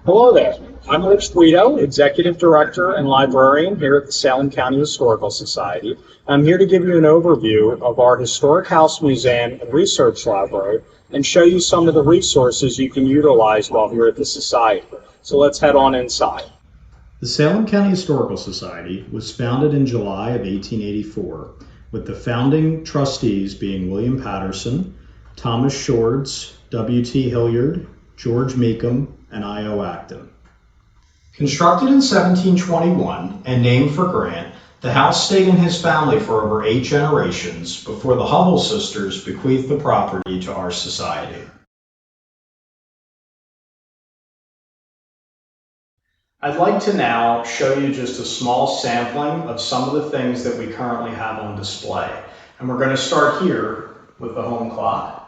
Hello there. I'm Rich Guido, Executive Director and Librarian here at the Salem County Historical Society. I'm here to give you an overview of our Historic House Museum and Research Library and show you some of the resources you can utilize while here at the Society. So let's head on inside. The Salem County Historical Society was founded in July of 1884, with the founding trustees being William Patterson, Thomas Shords, W.T. Hilliard, George Meekum, and I.O. Acton. Constructed in 1721 and named for Grant, the house stayed in his family for over 8 generations before the Hubble sisters bequeathed the property to our society. I'd like to now show you just a small sampling of some of the things that we currently have on display. And we're going to start here with the home clock.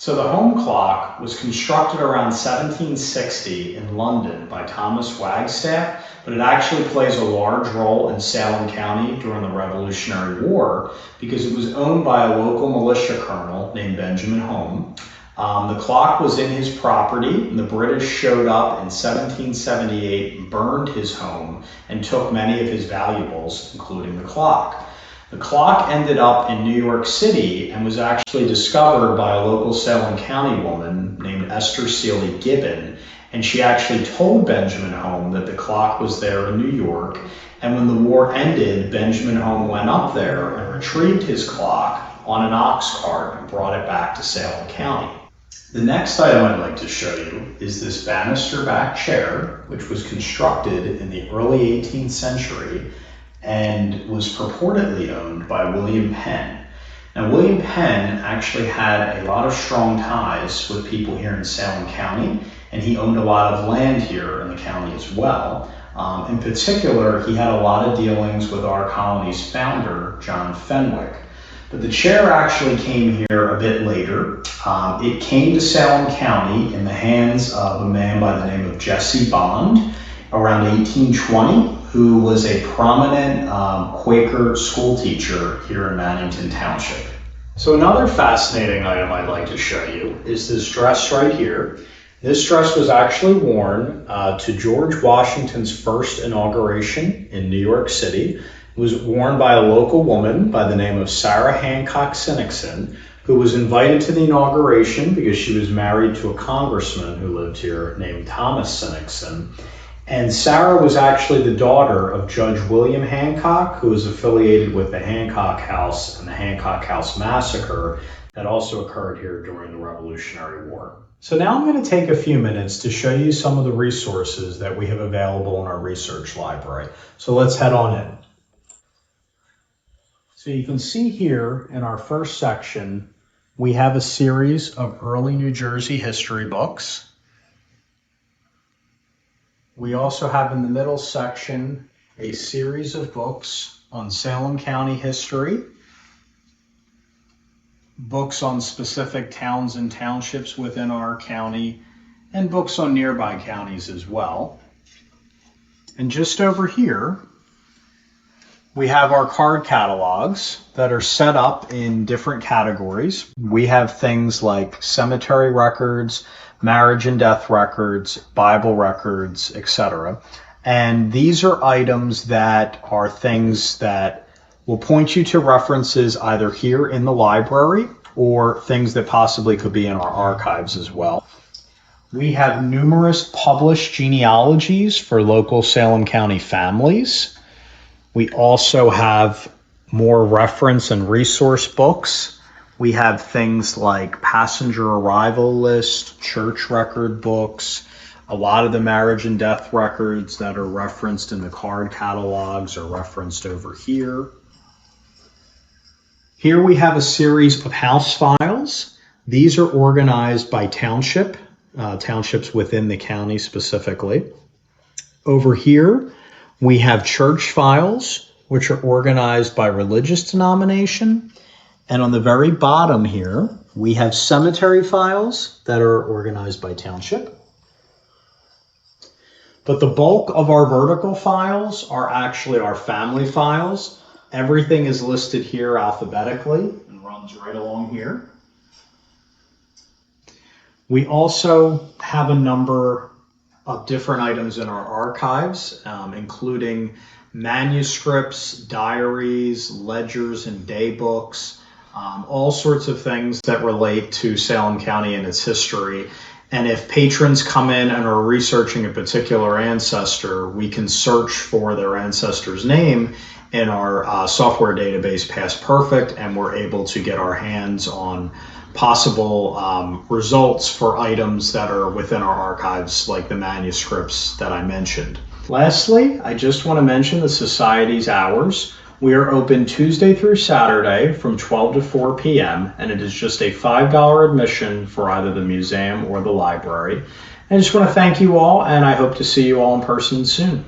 So the home clock was constructed around 1760 in London by Thomas Wagstaff, but it actually plays a large role in Salem County during the Revolutionary War because it was owned by a local militia colonel named Benjamin Home. The clock was in his property, and the British showed up in 1778 and burned his home and took many of his valuables, including the clock. The clock ended up in New York City and was actually discovered by a local Salem County woman named Esther Seeley Gibbon, and she actually told Benjamin Home that the clock was there in New York, and when the war ended, Benjamin Home went up there and retrieved his clock on an ox cart and brought it back to Salem County. The next item I'd like to show you is this banister back chair, which was constructed in the early 18th century and was purportedly owned by William Penn. Now, William Penn actually had a lot of strong ties with people here in Salem County, and he owned a lot of land here in the county as well. In particular, he had a lot of dealings with our colony's founder, John Fenwick. But the chair actually came here a bit later. It came to Salem County in the hands of a man by the name of Jesse Bond around 1820, who was a prominent Quaker school teacher here in Mannington Township. So another fascinating item I'd like to show you is this dress right here. This dress was actually worn to George Washington's first inauguration in New York City. It was worn by a local woman by the name of Sarah Hancock Sinnickson, who was invited to the inauguration because she was married to a congressman who lived here named Thomas Sinnickson. And Sarah was actually the daughter of Judge William Hancock, who was affiliated with the Hancock House and the Hancock House Massacre that also occurred here during the Revolutionary War. So now I'm going to take a few minutes to show you some of the resources that we have available in our research library. So let's head on in. So you can see here in our first section, we have a series of early New Jersey history books. We also have in the middle section a series of books on Salem County history, books on specific towns and townships within our county, and books on nearby counties as well. And just over here, we have our card catalogs that are set up in different categories. We have things like cemetery records, marriage and death records, Bible records, etc. And these are items that are things that will point you to references either here in the library or things that possibly could be in our archives as well. We have numerous published genealogies for local Salem County families. We also have more reference and resource books. We have things like passenger arrival list, church record books, a lot of the marriage and death records that are referenced in the card catalogs are referenced over here. Here we have a series of house files. These are organized by township, townships within the county specifically. Over here, we have church files, which are organized by religious denomination. And on the very bottom here, we have cemetery files that are organized by township. But the bulk of our vertical files are actually our family files. Everything is listed here alphabetically and runs right along here. We also have a number of different items in our archives, including manuscripts, diaries, ledgers, and day books, all sorts of things that relate to Salem County and its history. And if patrons come in and are researching a particular ancestor, we can search for their ancestor's name in our software database Past Perfect, and we're able to get our hands on possible results for items that are within our archives, like the manuscripts that I mentioned. Lastly, I just want to mention the Society's hours. We are open Tuesday through Saturday from 12 to 4 p.m. and it is just a $5 admission for either the museum or the library. I just want to thank you all, and I hope to see you all in person soon.